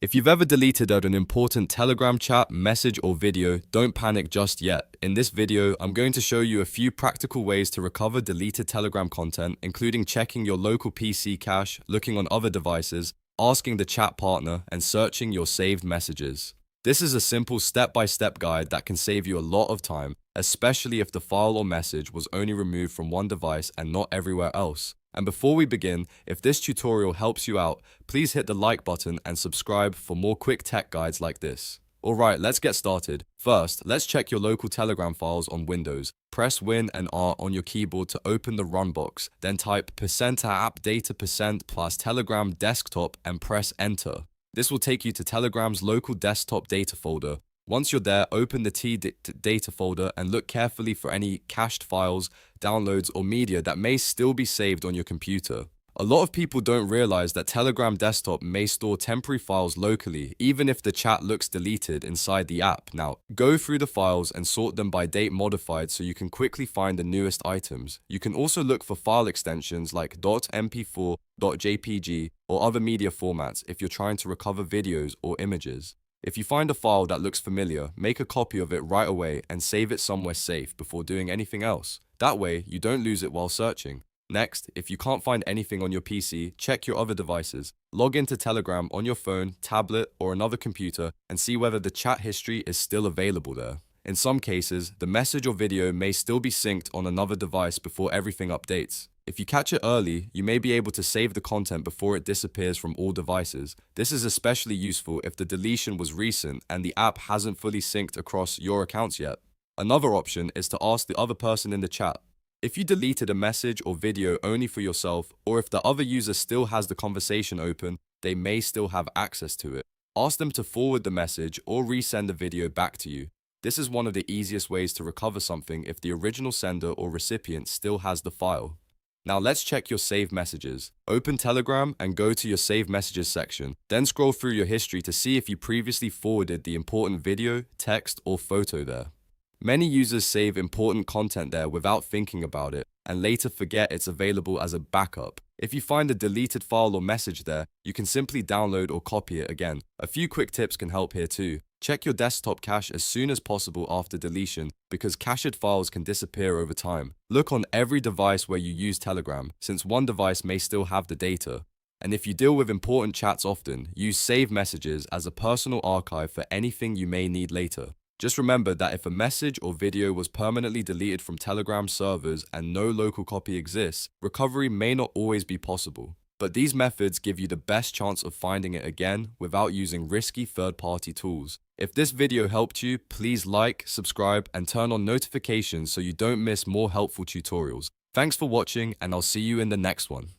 If you've ever deleted an important Telegram chat, message, or video, don't panic just yet. In this video, I'm going to show you a few practical ways to recover deleted Telegram content, including checking your local PC cache, looking on other devices, asking the chat partner, and searching your saved messages. This is a simple step-by-step guide that can save you a lot of time, especially if the file or message was only removed from one device and not everywhere else. And before we begin, if this tutorial helps you out, please hit the like button and subscribe for more quick tech guides like this. Alright, let's get started. First, let's check your local Telegram files on Windows. Press Win and R on your keyboard to open the run box. Then type %app data % plus Telegram desktop and press enter. This will take you to Telegram's local desktop data folder. Once you're there, open the data folder and look carefully for any cached files, downloads, or media that may still be saved on your computer. A lot of people don't realize that Telegram desktop may store temporary files locally, even if the chat looks deleted inside the app. Now, go through the files and sort them by date modified so you can quickly find the newest items. You can also look for file extensions like .mp4, .jpg, or other media formats if you're trying to recover videos or images. If you find a file that looks familiar, make a copy of it right away and save it somewhere safe before doing anything else. That way, you don't lose it while searching. Next, if you can't find anything on your PC, check your other devices. Log into Telegram on your phone, tablet, or another computer and see whether the chat history is still available there. In some cases, the message or video may still be synced on another device before everything updates. If you catch it early, you may be able to save the content before it disappears from all devices. This is especially useful if the deletion was recent and the app hasn't fully synced across your accounts yet. Another option is to ask the other person in the chat. If you deleted a message or video only for yourself, or if the other user still has the conversation open, they may still have access to it. Ask them to forward the message or resend the video back to you. This is one of the easiest ways to recover something if the original sender or recipient still has the file. Now let's check your saved messages. Open Telegram and go to your saved messages section. Then scroll through your history to see if you previously forwarded the important video, text, or photo there. Many users save important content there without thinking about it and later forget it's available as a backup. If you find a deleted file or message there, you can simply download or copy it again. A few quick tips can help here too. Check your desktop cache as soon as possible after deletion because cached files can disappear over time. Look on every device where you use Telegram, since one device may still have the data. And if you deal with important chats often, use saved messages as a personal archive for anything you may need later. Just remember that if a message or video was permanently deleted from Telegram servers and no local copy exists, recovery may not always be possible. But these methods give you the best chance of finding it again without using risky third-party tools. If this video helped you, please like, subscribe, and turn on notifications so you don't miss more helpful tutorials. Thanks for watching, and I'll see you in the next one.